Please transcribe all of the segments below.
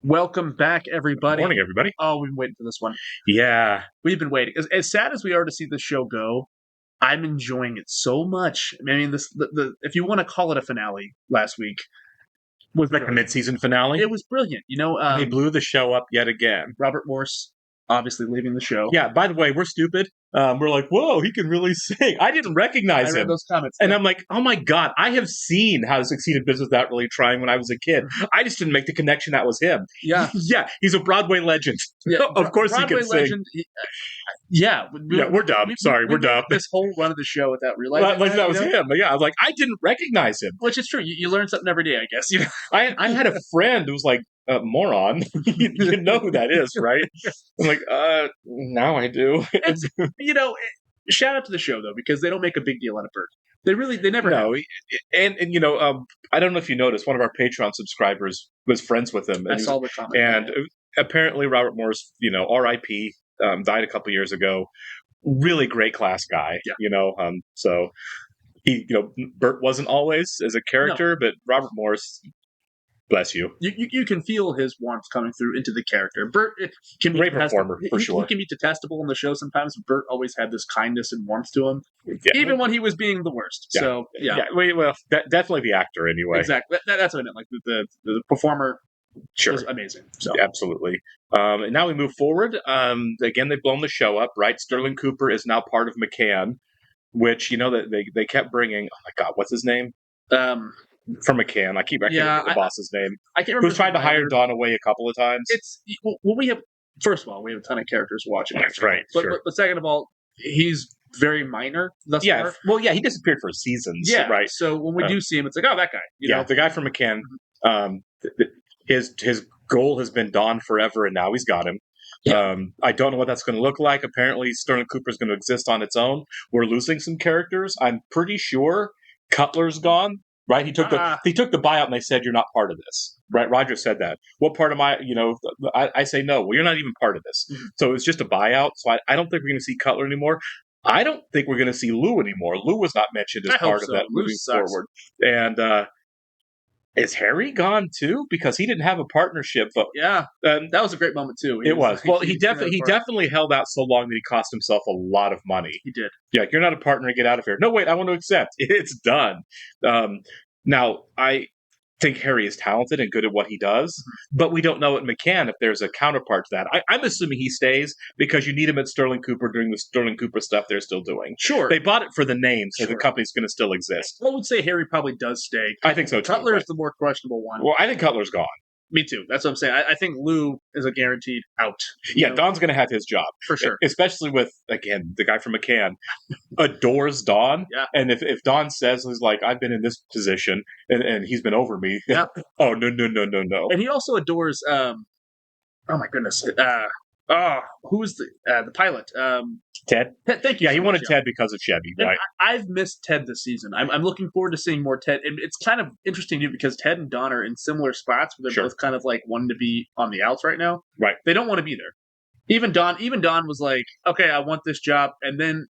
Welcome back, everybody. Morning, everybody. Oh, we've been waiting for this one. Yeah. We've been waiting. As sad as we are to see this show go, I'm enjoying it so much. I mean, if you want to call it a finale last week, Was like a mid-season finale. it was brilliant. They blew the show up yet again. Robert Morse obviously leaving the show. Yeah, by the way, we're stupid. We're like, whoa, he can really sing. I didn't recognize I read him. those comments. And I'm like, oh my God, I have seen How to Succeed in Business Without Really Trying when I was a kid. I just didn't make the connection that was him. Yeah. Yeah, he's a Broadway legend. Yeah, of course Broadway he can legend, sing. Yeah, We're dumb. Sorry, we're dumb. This whole run of the show without realizing that was him. But yeah, I was like, I didn't recognize him. Which is true. You learn something every day, I guess. I had a friend who was like, moron. You know who that is, right? I'm like, now I do. Shout out to the show though, because they don't make a big deal out of Bert. They never have. And I don't know if you noticed, one of our Patreon subscribers was friends with him. I saw the comment. And apparently Robert Morse, R.I.P., died a couple years ago. Really great class guy, so he, Bert wasn't always as a character, but Robert Morse, bless you. You can feel his warmth coming through into the character. Bert can be great performer, for sure. He can be detestable in the show sometimes. Bert always had this kindness and warmth to him, even when he was being the worst. Yeah. So, yeah. Well, definitely the actor, anyway. Exactly. That's what I meant. Like, the performer was amazing. So. Absolutely. And now we move forward. Again, they've blown the show up, right? Sterling Cooper is now part of McCann, which, they kept bringing, oh my God, what's his name? From McCann. I can't remember the boss's name. I can't remember. Who's tried to hire Don away a couple of times. We have, first of all, we have a ton of characters watching. That's right. But second of all, he's very minor thus far. Well, he disappeared for seasons. Yeah. Right. So when we do see him, it's like, oh, that guy. The guy from McCann, his goal has been Don forever, and now he's got him. Yeah. I don't know what that's going to look like. Apparently, Sterling Cooper is going to exist on its own. We're losing some characters. I'm pretty sure Cutler's gone. Right, he took the buyout, and they said you're not part of this. Right, Roger said that. What part am I? I say no. Well, you're not even part of this. Mm-hmm. So it's just a buyout. So I don't think we're going to see Cutler anymore. I don't think we're going to see Lou anymore. Lou was not mentioned as part of that moving forward. And is Harry gone too? Because he didn't have a partnership. But that was a great moment too. It was. Well, he definitely held out so long that he cost himself a lot of money. He did. Yeah, you're not a partner. Get out of here. No, wait, I want to accept. It's done. Now, I think Harry is talented and good at what he does, but we don't know at McCann if there's a counterpart to that. I'm assuming he stays because you need him at Sterling Cooper doing the Sterling Cooper stuff they're still doing. Sure. They bought it for the name, so the company's going to still exist. I would say Harry probably does stay. I think so, too. Cutler is the more questionable one. Well, I think Cutler's gone. Me too. That's what I'm saying. I think Lou is a guaranteed out. Don's going to have his job. For sure. Especially with, again, the guy from McCann adores Don. Yeah. And if Don says, he's like, I've been in this position and he's been over me. Yeah. Oh, no. And he also adores, oh my goodness. Who was the pilot? Ted? Thank you. Yeah, he wanted Ted because of Chevy, right? I've missed Ted this season. I'm looking forward to seeing more Ted. And it's kind of interesting, too, because Ted and Don are in similar spots where they're both kind of like wanting to be on the outs right now. Right. They don't want to be there. Even Don was like, okay, I want this job. And then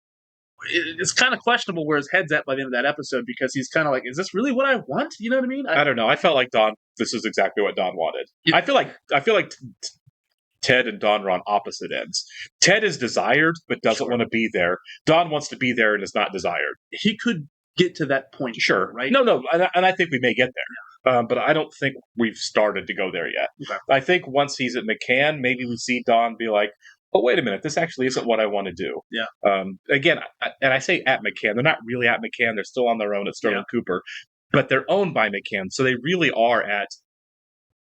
it's kind of questionable where his head's at by the end of that episode because he's kind of like, is this really what I want? You know what I mean? I don't know. I felt like this is exactly what Don wanted. Yeah. I feel like Ted and Don are on opposite ends. Ted is desired, but doesn't want to be there. Don wants to be there and is not desired. He could get to that point. Sure. Right? No. And I think we may get there. Yeah. But I don't think we've started to go there yet. Okay. I think once he's at McCann, maybe we see Don be like, oh, wait a minute, this actually isn't what I want to do. Yeah. Again, and I say at McCann. They're not really at McCann. They're still on their own at Sterling Cooper. But they're owned by McCann. So they really are at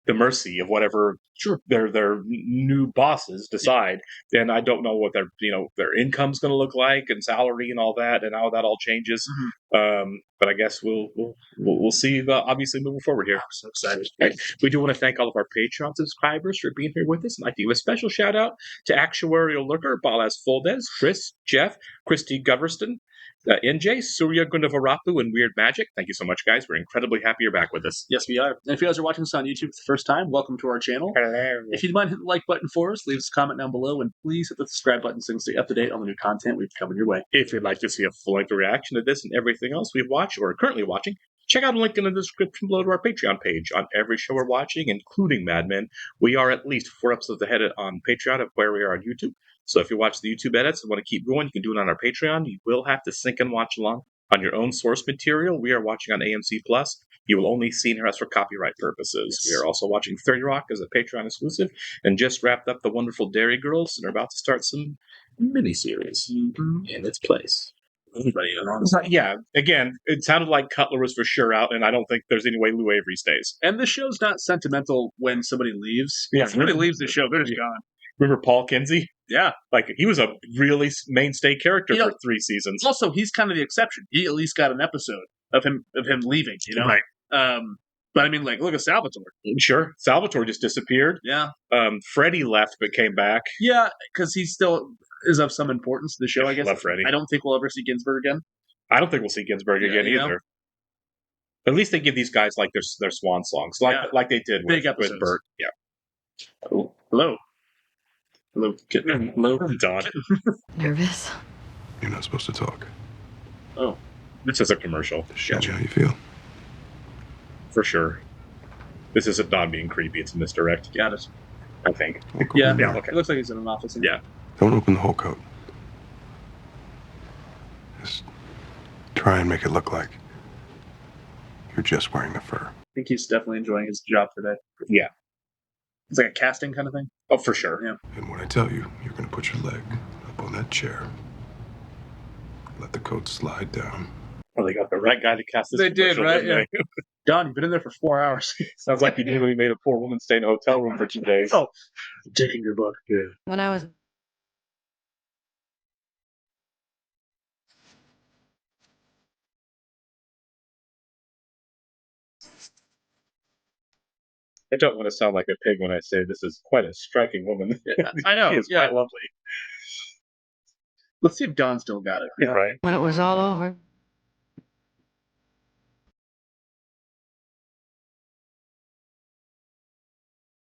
the mercy of whatever their new bosses decide. Yeah. And I don't know what their income's going to look like and salary and all that and how that all changes. Mm-hmm. But I guess we'll see. Obviously, moving forward here. I'm so excited. Right. We do want to thank all of our Patreon subscribers for being here with us. And I'd like to give a special shout out to Actuarial Lurker, Balas Foldes, Chris, Jeff, Christy Goverston, NJ, Surya Gundavarapu, and Weird Magic. Thank you so much, guys. We're incredibly happy you're back with us. Yes, we are. And if you guys are watching this on YouTube for the first time, welcome to our channel. Hello. If you'd mind hitting the like button for us, leave us a comment down below, and please hit the subscribe button so you can stay up to date on the new content we've coming your way. If you'd like to see a full-length reaction to this and everything else we've watched or are currently watching, Check out a link in the description below to our Patreon page. On every show we're watching, including Mad Men, we are at least 4 episodes ahead on Patreon of where we are on YouTube. So if you watch the YouTube edits and want to keep going, you can do it on our Patreon. You will have to sync and watch along on your own source material. We are watching on AMC Plus. You will only see us for copyright purposes. Yes. We are also watching 30 Rock as a Patreon exclusive, and just wrapped up the wonderful Dairy Girls and are about to start some miniseries in its place. Yeah, again, it sounded like Cutler was for sure out, and I don't think there's any way Lou Avery stays. And the show's not sentimental when somebody leaves. Yeah. If somebody leaves the show, they're just gone. Remember Paul Kinsey? Yeah. Like, he was a really mainstay character for 3 seasons. Also, he's kind of the exception. He at least got an episode of him leaving, you know? Right. But I mean, like, look at Salvatore. Sure. Salvatore just disappeared. Yeah. Freddie left but came back. Yeah, because he still is of some importance to the show, I guess. Love Freddie. I don't think we'll ever see Ginsburg again. I don't think we'll see Ginsburg again either. At least they give these guys like their swan songs, like they did with Bert. Yeah. Oh, hello. Hello, kitten. Hello, Don. Nervous? You're not supposed to talk. Oh. This is a commercial. Show me how you feel. For sure. This isn't Don being creepy, it's a misdirect. Got it. I think. Yeah, okay. It looks like he's in an office. Yeah. Don't open the whole coat. Just try and make it look like you're just wearing the fur. I think he's definitely enjoying his job today. Yeah. It's like a casting kind of thing. Oh, for sure. Yeah. And when I tell you, you're going to put your leg up on that chair. Let the coat slide down. Well, they got the right guy to cast this. They did, commercial, right? didn't they? Don, you've been in there for 4 hours. Sounds like you nearly made a poor woman stay in a hotel room for 2 days. Oh, I'm taking your book. Yeah. When I was... I don't want to sound like a pig when I say this is quite a striking woman. Yeah, I know. She is quite lovely. Let's see if Don still got it. Yeah. Right. When it was all over.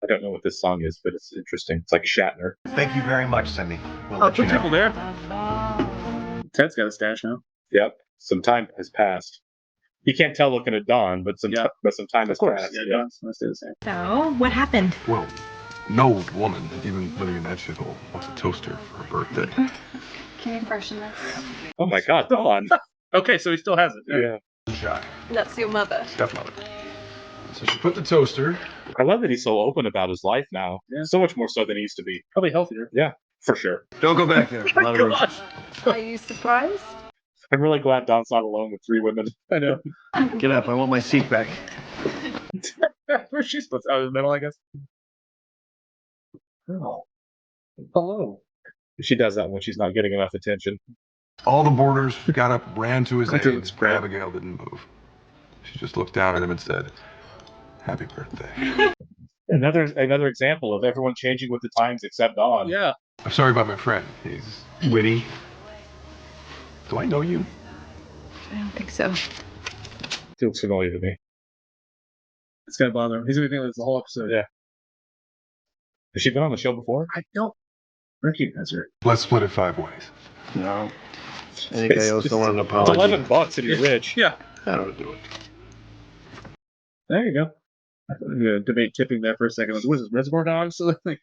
I don't know what this song is, but it's interesting. It's like Shatner. Thank you very much, Cindy. We'll Oh, let you put people know. there. Ted's got a stash now. Yep. Some time has passed. You can't tell looking at Dawn, but some time has passed. Yeah, Don's going to stay the same. So, what happened? Well, no woman, even living in that shithole, wants a toaster for her birthday. Can you freshen this? Oh my God, Dawn. Okay, so he still has it. Yeah. Shy. That's your mother. Stepmother. So she put the toaster. I love that he's so open about his life now. Yeah. So much more so than he used to be. Probably healthier. Yeah, for sure. Don't go back there. A lot of room. Are you surprised? I'm really glad Don's not alone with 3 women. I know. Get up. I want my seat back. Where's she supposed to? Oh, in the middle, I guess. Oh. Hello. She does that when she's not getting enough attention. All the boarders got up, ran to his I did aid. spread. Abigail didn't move. She just looked down at him and said, "Happy birthday." Another example of everyone changing with the times except Dawn. Yeah. I'm sorry about my friend. He's witty. Do I know you? I don't think so. Feels familiar to me. It's going to bother him. He's going to think this the whole episode. Yeah. Has she been on the show before? I don't recognize her. Let's split it 5 ways. No. I think I owe someone an It's apology. $11 and you're rich. Yeah. I don't do it. There you go. I thought we were going to debate tipping there for a second. What is this, Reservoir Dogs? So like,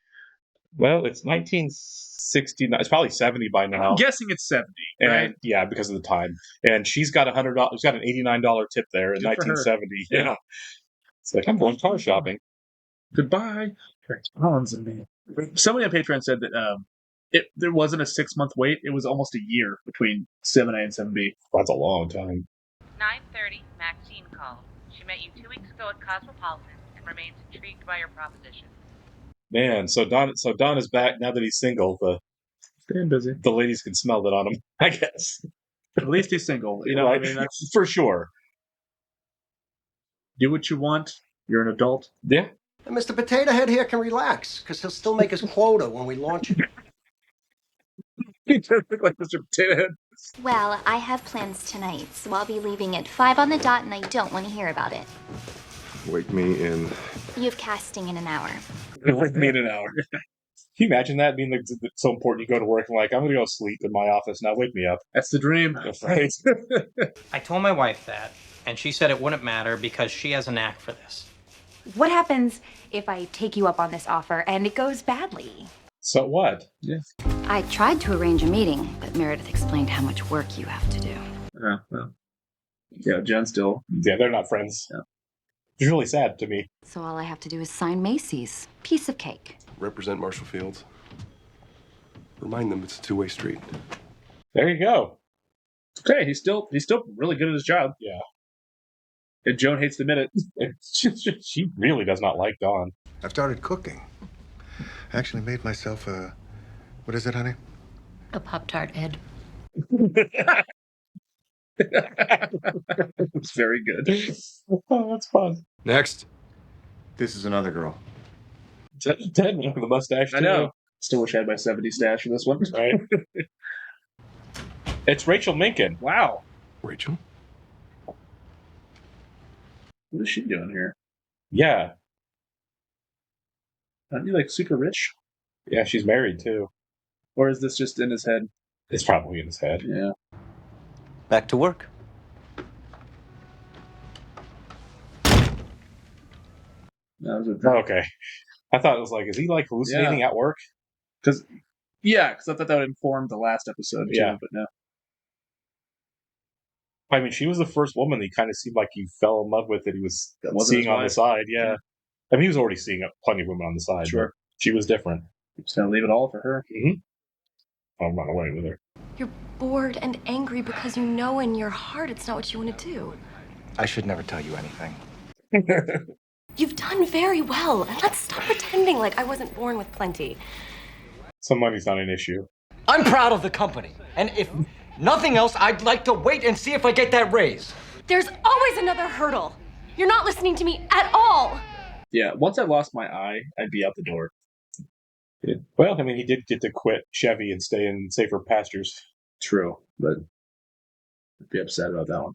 Well, it's 1969. It's probably 70 by now. I'm guessing it's 70. And Right? yeah, because of the time. And she's got $100. She's got an $89 tip there in Good for her. 1970. Yeah. Yeah. It's like I'm going car shopping. Goodbye. Collins and me. Somebody on Patreon said that there wasn't a 6-month wait. It was almost a year between 7A and 7B. That's a long time. 9:30, Maxine called. She met you 2 weeks ago at Cosmopolitan and remains intrigued by your proposition. Man, so Don is back now that he's single. Staying busy. The ladies can smell it on him, I guess. At least he's single. You know, I Right? mean, that's For sure. do what you want. You're an adult. Yeah. And Mr. Potato Head here can relax, because he'll still make his quota when we launch it. He does look like Mr. Potato Head. Well, I have plans tonight, so I'll be leaving at 5 on the dot and I don't want to hear about it. Wake me in. You have casting in an hour. With me in an hour. Can you imagine that being so important? You go to work and like, I'm going to go sleep in my office now. Wake me up. That's the dream. Right? I told my wife that, and she said it wouldn't matter because she has a knack for this. What happens if I take you up on this offer and it goes badly? So what? Yeah. I tried to arrange a meeting, but Meredith explained how much work you have to do. Well. Yeah, Jen still. Yeah, they're not friends. Yeah. It's really sad to me. So all I have to do is sign Macy's. Piece of cake. Represent Marshall Fields. Remind them it's a two-way street. There you go. Okay, he's still really good at his job. Yeah. And Joan hates to admit it. She really does not like Dawn. I've started cooking. I actually made myself a, what is it, honey? A Pop-Tart, Ed. It's very good. Oh, that's fun. Next. This is another girl. Ted with the mustache, too. I know. Still wish I had my 70s stash for this one. Right? It's Rachel Minkin. Wow. Rachel? What is she doing here? Yeah. Aren't you like super rich? Yeah, she's married, too. Or is this just in his head? It's probably in his head. Yeah. Back to work. That was Oh, okay. I thought it was like, is he like hallucinating at work? Because I thought that would inform the last episode too, Yeah. but no. I mean, she was the first woman that he kind of seemed like he fell in love with that he was That wasn't seeing his on the wife. side. Yeah. I mean, he was already seeing plenty of women on the side. Sure. But she was different. Just gonna leave it all for her. I'll run away with her. You're bored and angry because you know in your heart it's not what you want to do. I should never tell you anything. You've done very well, and let's stop pretending like I wasn't born with plenty. So money's not an issue. I'm proud of the company. And if nothing else, I'd like to wait and see if I get that raise. There's always another hurdle. You're not listening to me at all. Yeah, once I lost my eye, I'd be out the door. Well, I mean, he did get to quit Chevy and stay in safer pastures. True, but I'd be upset about that one.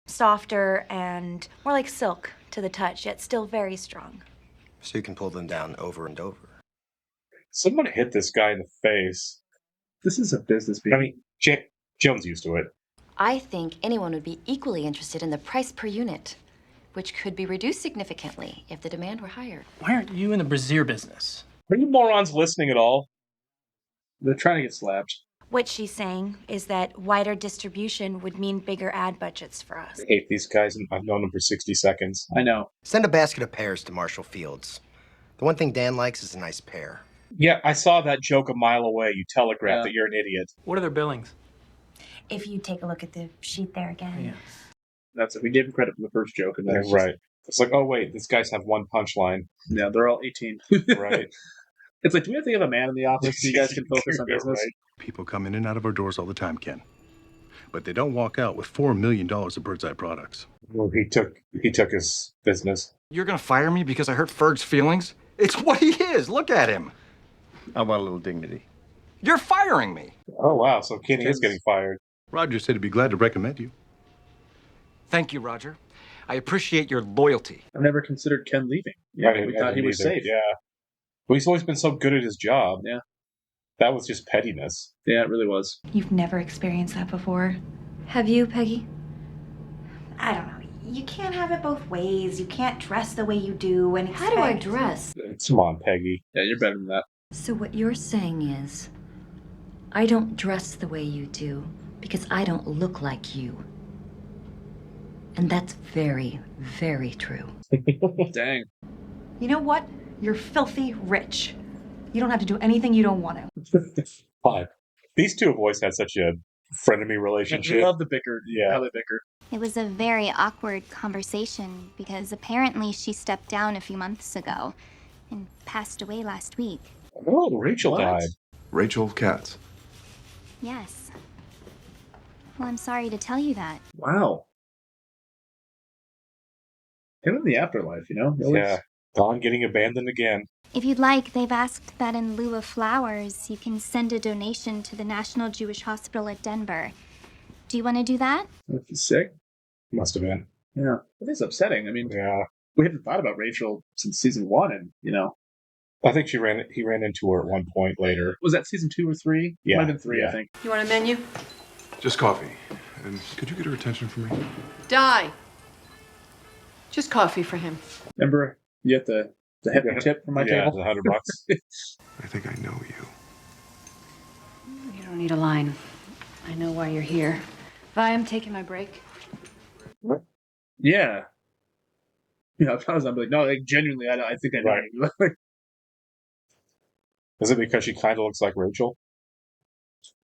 Softer and more like silk to the touch, yet still very strong. So you can pull them down over and over. Someone hit this guy in the face. This is a business I mean, Joan's used to it. I think anyone would be equally interested in the price per unit, which could be reduced significantly if the demand were higher. Why aren't you in the brassiere business? Are you morons listening at all? They're trying to get slapped. What she's saying is that wider distribution would mean bigger ad budgets for us. I hate these guys, and I've known them for 60 seconds. I know. Send a basket of pears to Marshall Fields. The one thing Dan likes is a nice pear. Yeah, I saw that joke a mile away. You telegraphed that you're an idiot. What are their billings? If you take a look at the sheet there again. Yeah. That's it. We gave him credit for the first joke, and then it's Right. It's like, oh, wait, these guys have one punchline. Yeah, they're all 18. Right. It's like, do we have to have a man in the office so you guys can focus on Yeah, business? right. People come in and out of our doors all the time, Ken. But they don't walk out with $4 million of Bird's Eye products. Well, he took his business. You're gonna fire me because I hurt Ferg's feelings? It's what he is. Look at him. I want a little dignity. You're firing me. Oh, wow. So Kenny is getting fired. Roger said he'd be glad to recommend you. Thank you, Roger. I appreciate your loyalty. I've never considered Ken leaving. Yeah, we thought he was safe. Yeah. Well, he's always been so good at his job. Yeah. That was just pettiness. Yeah, it really was. You've never experienced that before. Have you, Peggy? I don't know. You can't have it both ways. You can't dress the way you do and How do I dress? Come on, Peggy. Yeah, you're better than that. So what you're saying is, I don't dress the way you do because I don't look like you. And that's very, very true. Dang. You know what? You're filthy rich. You don't have to do anything you don't want to. But these two have always had such a frenemy I relationship. love the bicker. Yeah. How they bicker. It was a very awkward conversation because apparently she stepped down a few months ago and passed away last week. Oh, Rachel What? died. Rachel Katz. Yes. Well, I'm sorry to tell you that. Wow. Him in the afterlife, you know? Yeah. Dawn getting abandoned again. If you'd like, they've asked that in lieu of flowers, you can send a donation to the National Jewish Hospital at Denver. Do you want to do that? He's sick. Must have been. Yeah. It is upsetting. I mean, Yeah. we haven't thought about Rachel since season 1, and, you know. I think he ran into her at one point later. Was that season 2 or 3? Yeah, Might have been 3, yeah. I think. You want a menu? Just coffee. And could you get her attention for me? Die. Just coffee for him. Remember, you get the hefty tip from my table? Yeah, the $100. I think I know you. You don't need a line. I know why you're here. Vi, I'm taking my break. Yeah. Yeah, I'm like, no, like, genuinely, I think I know you. Is it because she kind of looks like Rachel?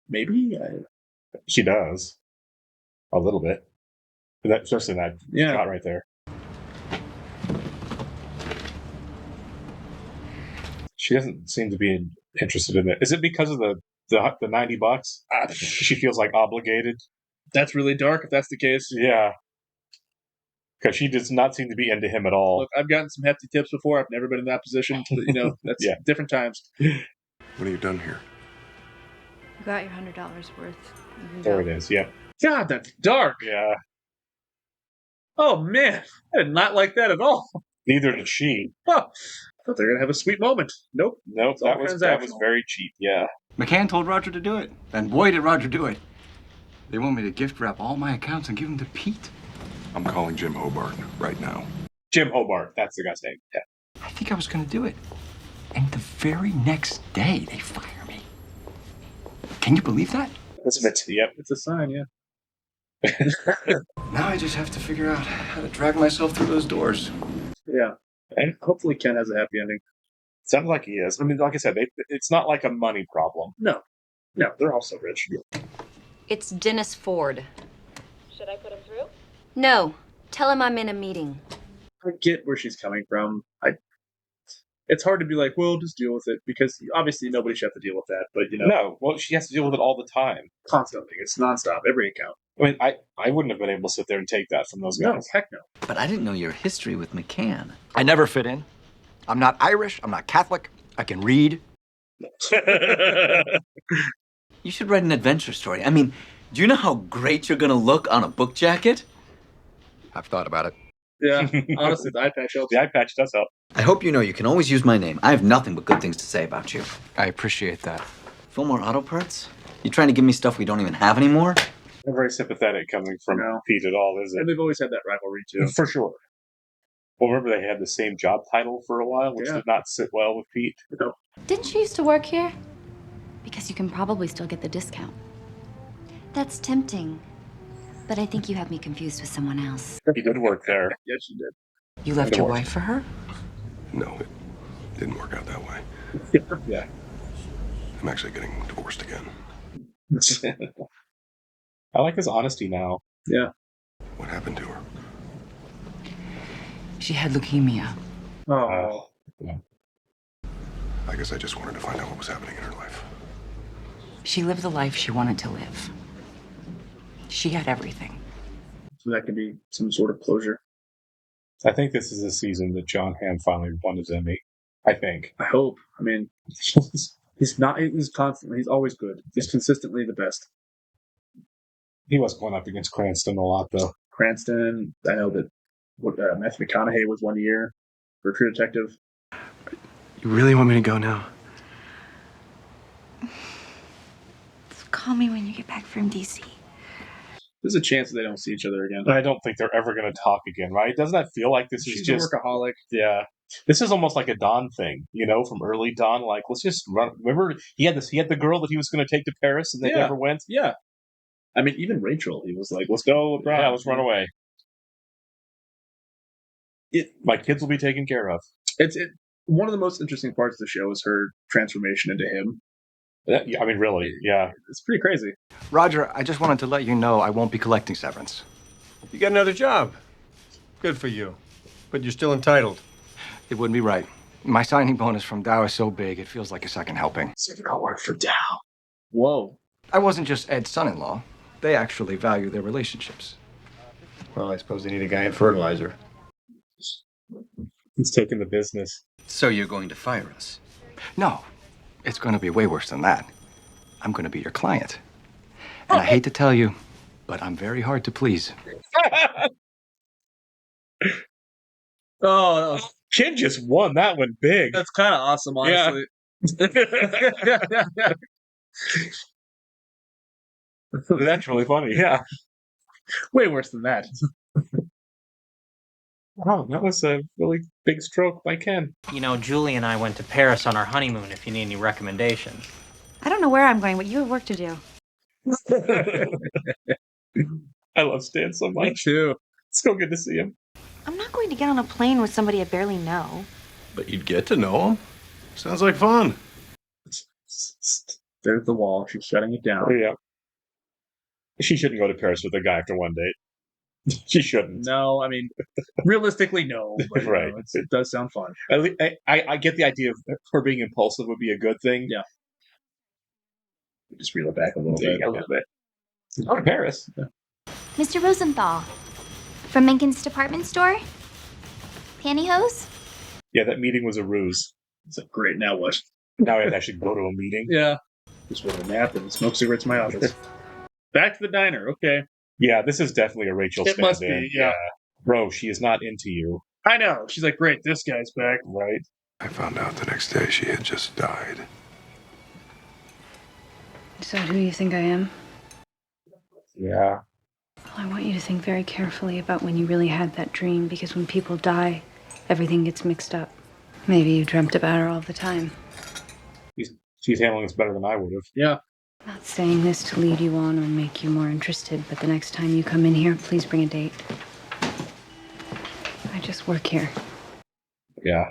Maybe. She does. A little bit. Especially that shot right there. She doesn't seem to be interested in it. Is it because of the $90? She feels like obligated. That's really dark if that's the case. Yeah. Because she does not seem to be into him at all. Look, I've gotten some hefty tips before. I've never been in that position. But, that's different times. What have you done here? You got your $100 worth. You can There go. it is, yeah. God, that's dark. Yeah. Oh, man. I did not like that at all. Neither did she. Oh, I thought they were going to have a sweet moment. Nope. That was very cheap, yeah. McCann told Roger to do it. And boy, did Roger do it. They want me to gift wrap all my accounts and give them to Pete. I'm calling Jim Hobart right now. Jim Hobart, that's the guy's name. Yeah. I think I was going to do it. And the very next day, they fire me. Can you believe that? Yep. It's a sign, yeah. Now I just have to figure out how to drag myself through those doors. Yeah. And hopefully Ken has a happy ending. Sounds like he is. I mean, like I said, it's not like a money problem. No. No, they're all so rich. It's Dennis Ford. Should I put him through? No. Tell him I'm in a meeting. I get where she's coming from. It's hard to be like, well, just deal with it, because obviously nobody should have to deal with that. But No, well, she has to deal with it all the time, constantly. It's nonstop, every account. I mean, I wouldn't have been able to sit there and take that from those guys. No, heck no. But I didn't know your history with McCann. I never fit in. I'm not Irish. I'm not Catholic. I can read. You should write an adventure story. I mean, do you know how great you're gonna look on a book jacket? I've thought about it. Yeah, honestly, the eye patch helps. The eye patch does help. I hope you know you can always use my name. I have nothing but good things to say about you. I appreciate that. Fillmore Auto Parts? You trying to give me stuff we don't even have anymore? Not very sympathetic coming from Pete at all, is it? And they've always had that rivalry, too. For sure. Well, remember they had the same job title for a while, which did not sit well with Pete. No. Didn't you used to work here? Because you can probably still get the discount. That's tempting. But I think you have me confused with someone else. He did work there. Yes, you did. You left your wife for her? No, it didn't work out that way. Yeah. I'm actually getting divorced again. I like his honesty now. Yeah. What happened to her? She had leukemia. Oh. Yeah. I guess I just wanted to find out what was happening in her life. She lived the life she wanted to live. She had everything. So that could be some sort of closure. I think this is the season that John Hamm finally won his Emmy. I think. I hope. I mean, he's constantly, he's always good. He's consistently the best. He was going up against Cranston a lot, though. Cranston, I know that Matthew McConaughey was 1 year for True Detective. You really want me to go now? Call me when you get back from DC. There's a chance that they don't see each other again. I don't think they're ever going to talk again, right? Doesn't that feel like this She's is just a workaholic. Yeah. This is almost like a Don thing, from early Don. Like, let's just run. Remember, he had the girl that he was going to take to Paris, and they never went. Yeah. I mean, even Rachel, he was like, "Let's go abroad. Yeah, let's run away. My kids will be taken care of." It's one of the most interesting parts of the show is her transformation into him. I mean, really, yeah. It's pretty crazy. Roger, I just wanted to let you know I won't be collecting severance. You got another job. Good for you. But you're still entitled. It wouldn't be right. My signing bonus from Dow is so big, it feels like a second helping. So you don't work for Dow. Whoa. I wasn't just Ed's son-in-law. They actually value their relationships. Well, I suppose they need a guy in fertilizer. He's taking the business. So you're going to fire us? No. It's going to be way worse than that. I'm going to be your client. And I hate to tell you, but I'm very hard to please. Oh, Ken just won that one big. That's kind of awesome, honestly. That's really funny, yeah. Way worse than that. Wow, that was a really big stroke by Ken. You know, Julie and I went to Paris on our honeymoon if you need any recommendations. I don't know where I'm going, but you have work to do. I love Stan so much. Me too. It's so good to see him. I'm not going to get on a plane with somebody I barely know. But you'd get to know him. Sounds like fun. There's the wall. She's shutting it down. Oh, yeah. She shouldn't go to Paris with a guy after one date. She shouldn't. No, I mean, realistically, no. But, Right. It does sound fun. I get the idea of her being impulsive would be a good thing. Yeah. Just reel it back a little Yeah, bit. a little bit. Go to Paris. Yeah. Mr. Rosenthal, from Menken's department store? Pantyhose? Yeah, that meeting was a ruse. It's like, great, now what? Now I have to actually go to a meeting. Yeah. Just with a nap and smoke cigarettes in my office. Back to the diner, okay. Yeah, this is definitely a Rachel It stand-in. must be, yeah. Bro, she is not into you. I know. She's like, great, this guy's back. Right. I found out the next day she had just died. Is that who you think I am? Yeah. Well, I want you to think very carefully about when you really had that dream, because when people die, everything gets mixed up. Maybe you dreamt about her all the time. She's handling this better than I would have. Yeah. I'm not saying this to lead you on or make you more interested, but the next time you come in here, please bring a date. I just work here. Yeah.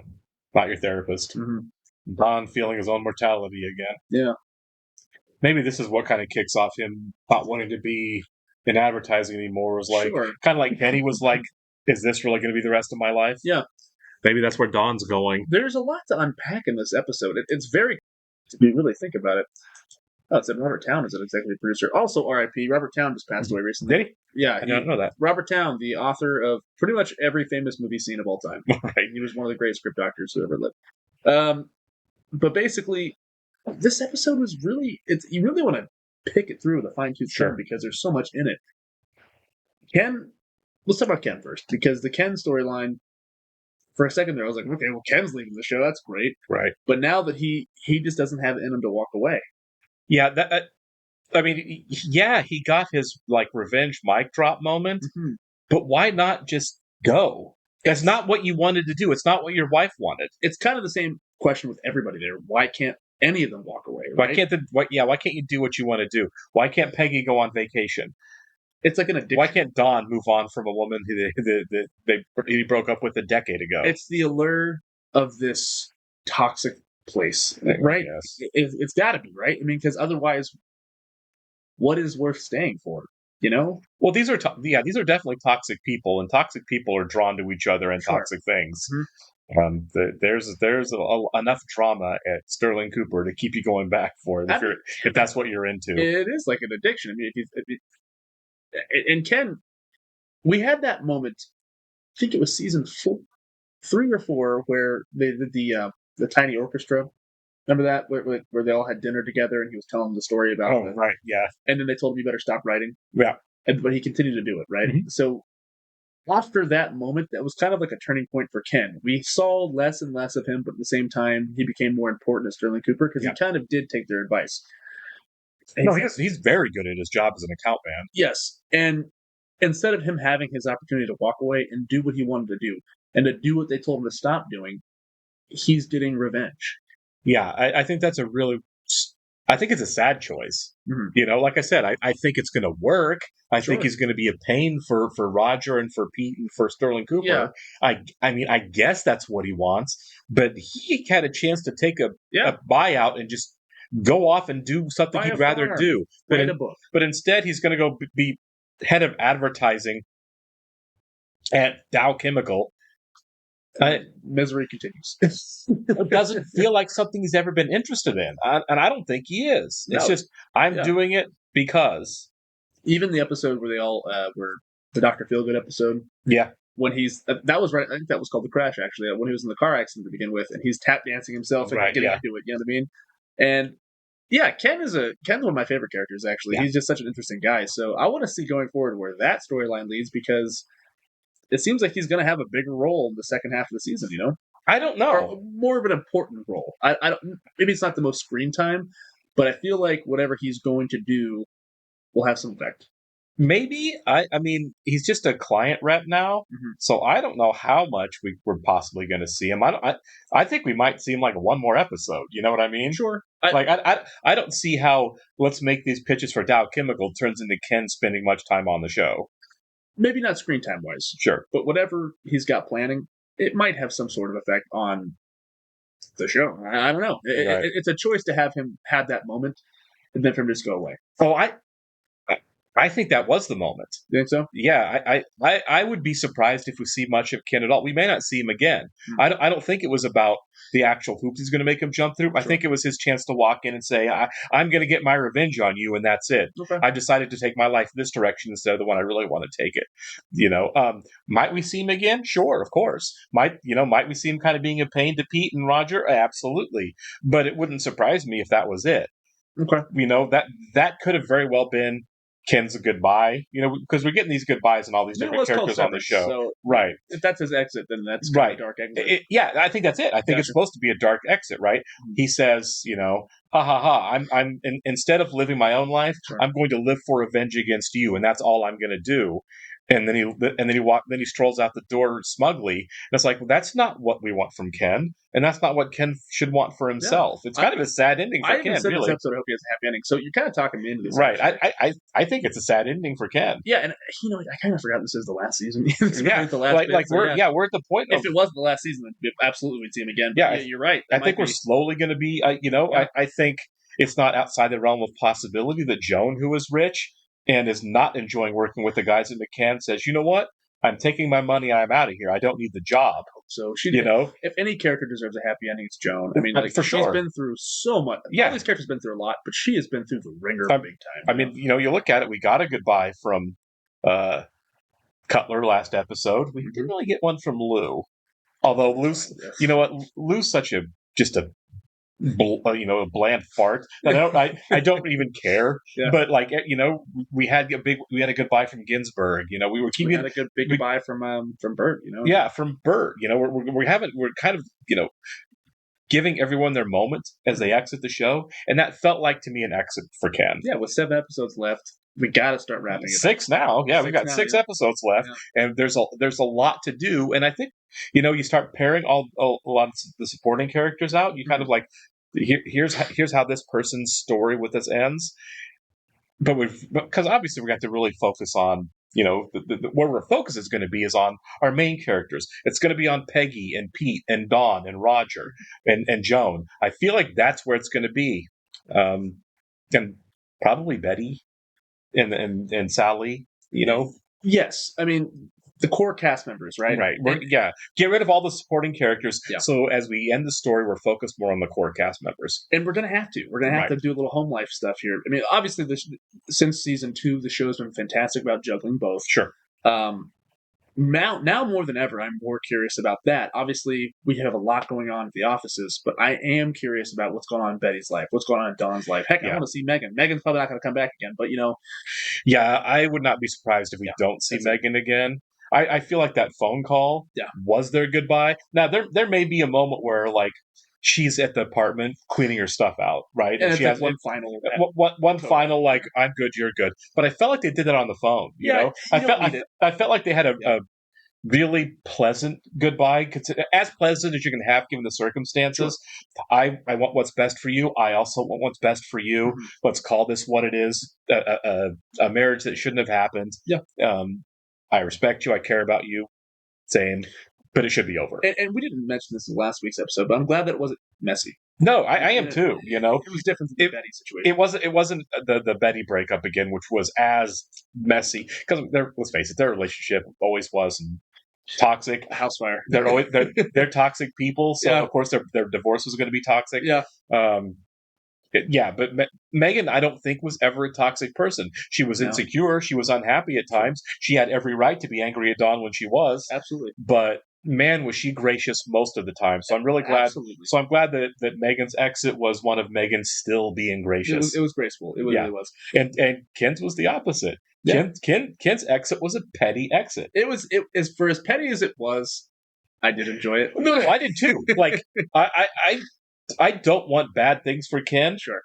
Not your therapist. Mm-hmm. Don feeling his own mortality again. Yeah. Maybe this is what kind of kicks off him not wanting to be in advertising anymore. Was like kind of like Benny was like, is this really going to be the rest of my life? Yeah. Maybe that's where Don's going. There's a lot to unpack in this episode. It's very, if you really think about it. Oh, it said Robert Towne is an executive producer. Also, R.I.P. Robert Towne just passed away recently. Did he? Yeah. I didn't know that. Robert Towne, the author of pretty much every famous movie scene of all time. Right. He was one of the great script doctors who ever lived. But basically, this episode was really, you really want to pick it through with a fine-tooth comb because there's so much in it. Ken, let's talk about Ken first, because the Ken storyline, for a second there, I was like, okay, well, Ken's leaving the show. That's great. Right. But now that he just doesn't have it in him to walk away. Yeah, I mean, yeah, he got his like revenge mic drop moment, but why not just go? That's not what you wanted to do. It's not what your wife wanted. It's kind of the same question with everybody there. Why can't any of them walk away? Right? Why can't you do what you want to do? Why can't Peggy go on vacation? It's like an addiction. Why can't Don move on from a woman who he broke up with a decade ago? It's the allure of this toxic place, right? Yes. It's got to be, right? I mean, because otherwise, what is worth staying for? You know? Well, these are these are definitely toxic people, and toxic people are drawn to each other and toxic things. There's enough drama at Sterling Cooper to keep you going back for it if that's what you're into. It is like an addiction. I mean, and Ken, we had that moment. I think it was season 3 or 4, where they did the tiny orchestra. Remember that where they all had dinner together, and he was telling the story about. Oh, right, yeah. And then they told him, "You better stop writing." Yeah. But he continued to do it, right? Mm-hmm. So after that moment, that was kind of like a turning point for Ken. We saw less and less of him, but at the same time, he became more important as Sterling Cooper because he kind of did take their advice. No, he's very good at his job as an account man. Yes, and instead of him having his opportunity to walk away and do what he wanted to do, and to do what they told him to stop doing, he's getting revenge. Yeah, I think that's I think it's a sad choice. Mm-hmm. You know, like I said, I think it's going to work. I think he's going to be a pain for Roger and for Pete and for Sterling Cooper. Yeah. I mean, I guess that's what he wants, but he had a chance to take a buyout and just go off and do something he'd rather do. Write a book. But instead, he's going to go be head of advertising at Dow Chemical. Misery continues. It doesn't feel like something he's ever been interested in. And I don't think he is. No. It's just, I'm doing it because. Even the episode where they all were, the Dr. Feelgood episode. Yeah. When that was right, I think that was called The Crash, actually, when he was in the car accident to begin with, and he's tap dancing himself and getting into it, you know what I mean? And yeah, Ken's one of my favorite characters, actually. Yeah. He's just such an interesting guy. So I want to see going forward where that storyline leads, because it seems like he's going to have a bigger role in the second half of the season, you know? I don't know. Or more of an important role. I don't. Maybe it's not the most screen time, but I feel like whatever he's going to do will have some effect. Maybe. I mean, he's just a client rep now, so I don't know how much we're possibly going to see him. I think we might see him like one more episode. You know what I mean? Sure. I don't see how let's make these pitches for Dow Chemical turns into Ken spending much time on the show. Maybe not screen time wise. Sure. But whatever he's got planning, it might have some sort of effect on the show. I don't know. It's a choice to have him have that moment and then for him to just go away. Oh, I think that was the moment. You think so? Yeah, I would be surprised if we see much of Ken at all. We may not see him again. I don't think it was about the actual hoops he's going to make him jump through. Sure. I think it was his chance to walk in and say, I'm going to get my revenge on you, and that's it. Okay. I decided to take my life this direction instead of the one I really want to take it. Might we see him again? Sure, of course. Might we see him kind of being a pain to Pete and Roger? Absolutely. But it wouldn't surprise me if that was it. Okay. That could have very well been Ken's goodbye, because we're getting these goodbyes and all these different characters on the show. So right. If that's his exit, then that's right. A dark exit. I think that's it. I think it's supposed to be a dark exit, right? He says, I'm instead of living my own life, sure, I'm going to live for revenge against you, and that's all I'm going to do. And then he strolls out the door smugly. And it's like, well, that's not what we want from Ken, and that's not what Ken should want for himself. Yeah. It's kind of a sad ending for Ken. Said really. This episode, I hope he has a happy ending. So you're kind of talking me into this, right? I think it's a sad ending for Ken. Yeah, and I kind of forgot this is the last season. The last we're at the point. If it wasn't the last season, then absolutely we'd see him again. Yeah, you're right. I think we're slowly going to be. I think it's not outside the realm of possibility that Joan, who is rich and is not enjoying working with the guys at McCann, says, you know what? I'm taking my money. I'm out of here. I don't need the job. So if any character deserves a happy ending, it's Joan. I mean, for sure. She's been through so much. Yeah, all these characters have been through a lot, but she has been through the ringer big time. I mean, you look at it. We got a goodbye from Cutler last episode. We didn't really get one from Lou. Although Lou's, Lou's such a bland fart. I don't even care. Yeah. But we had a goodbye from Ginsberg. We had a big goodbye from Bert. Yeah, from Bert. We're kind of giving everyone their moment as they exit the show, and that felt like to me an exit for Ken. Yeah, with 7 episodes left, we got to start wrapping it. 6 now. Yeah, we've got 6 episodes left, and there's a lot to do. And I think you start pairing a lot of the supporting characters out. You kind of like here's how this person's story with this ends. But because obviously we got to really focus on where our focus is going to be is on our main characters. It's going to be on Peggy and Pete and Dawn and Roger and Joan. I feel like that's where it's going to be, and probably Betty and Sally. Yes, I mean the core cast members, right? Right. Get rid of all the supporting characters. Yeah. So as we end the story, we're focused more on the core cast members. And we're going to have to. We're going to have to do a little home life stuff here. I mean, obviously, since season 2, the show's been fantastic about juggling both. Sure. Now more than ever, I'm more curious about that. Obviously, we have a lot going on at the offices, but I am curious about what's going on in Betty's life, what's going on in Dawn's life. Heck, I want to see Megan. Megan's probably not going to come back again, but Yeah, I would not be surprised if we don't see Megan again. I feel like that phone call was their goodbye. Now, there may be a moment where, she's at the apartment cleaning her stuff out, right? And she has one final, like, I'm good, you're good. But I felt like they did that on the phone. I felt like they had a really pleasant goodbye, as pleasant as you can have given the circumstances. Sure. I want what's best for you. I also want what's best for you. Mm-hmm. Let's call this what it is: a marriage that shouldn't have happened. Yeah. I respect you. I care about you. Same. But it should be over. And we didn't mention this in last week's episode, but I'm glad that it wasn't messy. No, I am too. It was different from the Betty situation. It wasn't the Betty breakup again, which was as messy because let's face it, their relationship always was toxic. A house fire. They're toxic people, so of course their divorce was going to be toxic. Yeah. But Megan, I don't think was ever a toxic person. She was insecure. She was unhappy at times. She had every right to be angry at Dawn when she was. Absolutely. But man, was she gracious most of the time. So I'm really glad. Absolutely. So I'm glad that Megan's exit was one of Megan still being gracious. It was graceful. It really was. And Ken's was the opposite. Yeah. Ken's exit was a petty exit. It was for as petty as it was. I did enjoy it. No, I did too. Like I don't want bad things for Ken. Sure.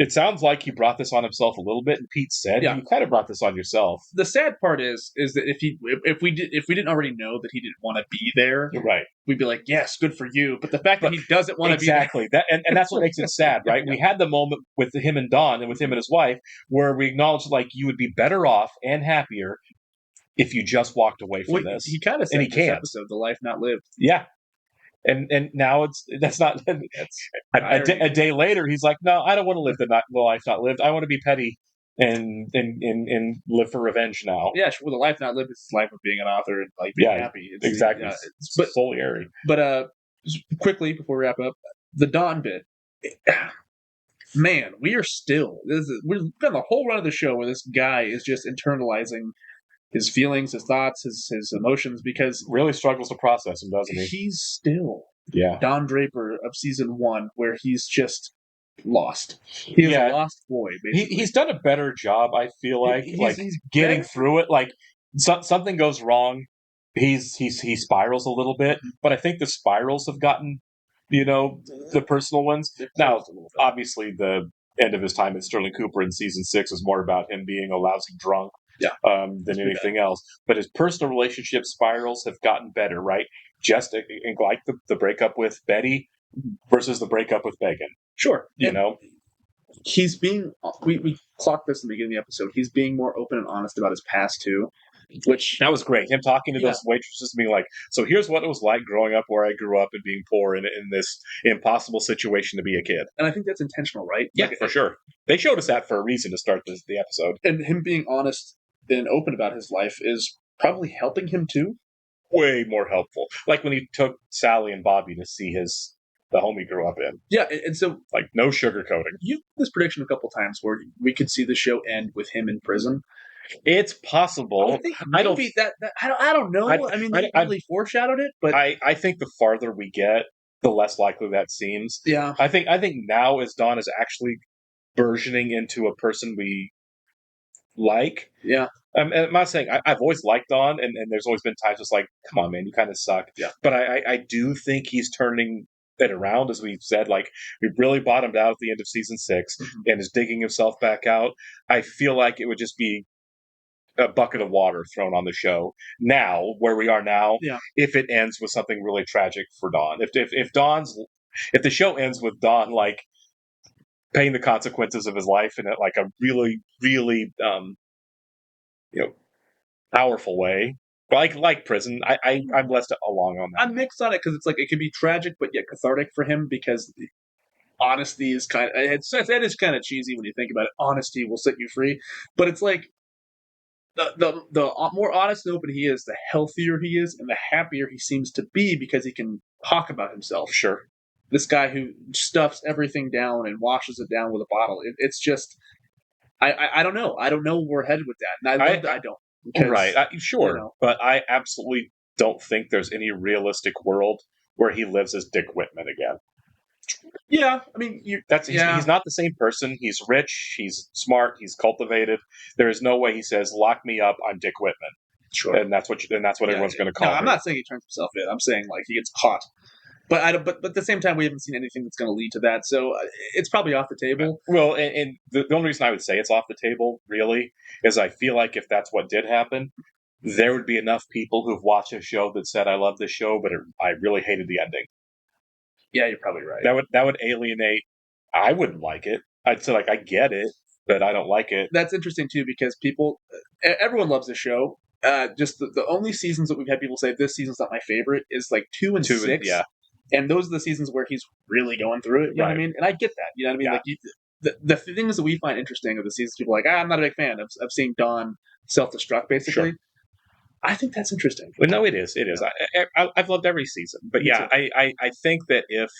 It sounds like he brought this on himself a little bit, and Pete said you kind of brought this on yourself. The sad part is that if we didn't already know that he didn't want to be there, right? We'd be like, yes, good for you. But the fact that he doesn't want to be there, exactly that, and that's what makes it sad, right? We had the moment with him and Don, and with him and his wife, where we acknowledged like you would be better off and happier if you just walked away from this. He kind of said in this episode, "The life not lived." Yeah. And now that's not a day later. He's like, no, I don't want to live the life not lived. I want to be petty and live for revenge now. Yeah, well, the life not lived is the life of being an author and like being happy. It's, exactly. It's fully airy. But quickly before we wrap up, the Dawn bit. Man, we've done the whole run of the show where this guy is just internalizing his feelings, his thoughts, his emotions, because really struggles to process them, doesn't he? He's still Don Draper of season 1, where he's just lost. He's a lost boy. Basically, he's done a better job. I feel like he's getting through it. Like something goes wrong, he spirals a little bit. But I think the spirals have gotten, the personal ones. Now, obviously, the end of his time at Sterling Cooper in season 6 is more about him being a lousy drunk. Than anything else. But his personal relationship spirals have gotten better, right? Just like the breakup with Betty versus the breakup with Megan. Sure. He's being, we clocked this in the beginning of the episode, he's being more open and honest about his past too. Which that was great. Him talking to those waitresses, being like, so here's what it was like growing up where I grew up and being poor in this impossible situation to be a kid. And I think that's intentional, right? Yeah, for sure. They showed us that for a reason to start the episode. And him being honest and open about his life is probably helping him too. Way more helpful. Like when he took Sally and Bobby to see the home he grew up in. Yeah, and so like no sugarcoating. You've made this prediction a couple times where we could see the show end with him in prison. It's possible. I don't know. I mean, they really foreshadowed it, but I think the farther we get, the less likely that seems. Yeah, I think now as Dawn is actually burgeoning into a person we like. Yeah. I'm not saying I've always liked Don, and there's always been times it's like, come on, man, you kind of suck. Yeah. But I do think he's turning it around, as we've said. Like, we really bottomed out at the end of season 6 and is digging himself back out. I feel like it would just be a bucket of water thrown on the show now, where we are now, if it ends with something really tragic for Don. If the show ends with Don, like, paying the consequences of his life in like a really, really, powerful way, like prison. I'm less along on that. I'm mixed on it because it's like it can be tragic but yet cathartic for him, because honesty is it is kind of cheesy when you think about it. Honesty will set you free, but it's like the more honest and open he is, the healthier he is, and the happier he seems to be because he can talk about himself. Sure. This guy who stuffs everything down and washes it down with a bottle. It's just, I don't know. I don't know where we're headed with that. And I don't. Because, right. Sure. But I absolutely don't think there's any realistic world where he lives as Dick Whitman again. Yeah. I mean, he's not the same person. He's rich. He's smart. He's cultivated. There is no way he says, lock me up, I'm Dick Whitman. Sure. And that's what everyone's going to call him. I'm not saying he turns himself in. I'm saying like he gets caught. But but at the same time, we haven't seen anything that's going to lead to that, so it's probably off the table. Well, and the only reason I would say it's off the table, really, is I feel like if that's what did happen, there would be enough people who've watched a show that said, I love this show, but I really hated the ending. Yeah, you're probably right. That would alienate. I wouldn't like it. I'd say, like, I get it, but I don't like it. That's interesting, too, because everyone loves this show. Just the only seasons that we've had people say, this season's not my favorite, is like 2 and 6. Yeah. And those are the seasons where he's really going through it. You know what I mean? And I get that. You know what I mean? Yeah. Like the things that we find interesting are the seasons people are like, I'm not a big fan of seeing Don self-destruct, basically. Sure. I think that's interesting. Well, no, it is. It is. I've loved every season. But yeah, I think that if,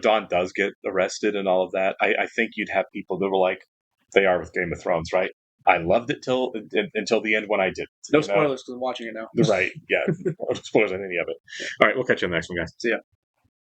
Don does get arrested and all of that, I think you'd have people that were like they are with Game of Thrones, right? I loved it until the end when I didn't. No spoilers because I'm watching it now. Right, yeah. No spoilers on any of it. All right, we'll catch you on the next one, guys. See ya.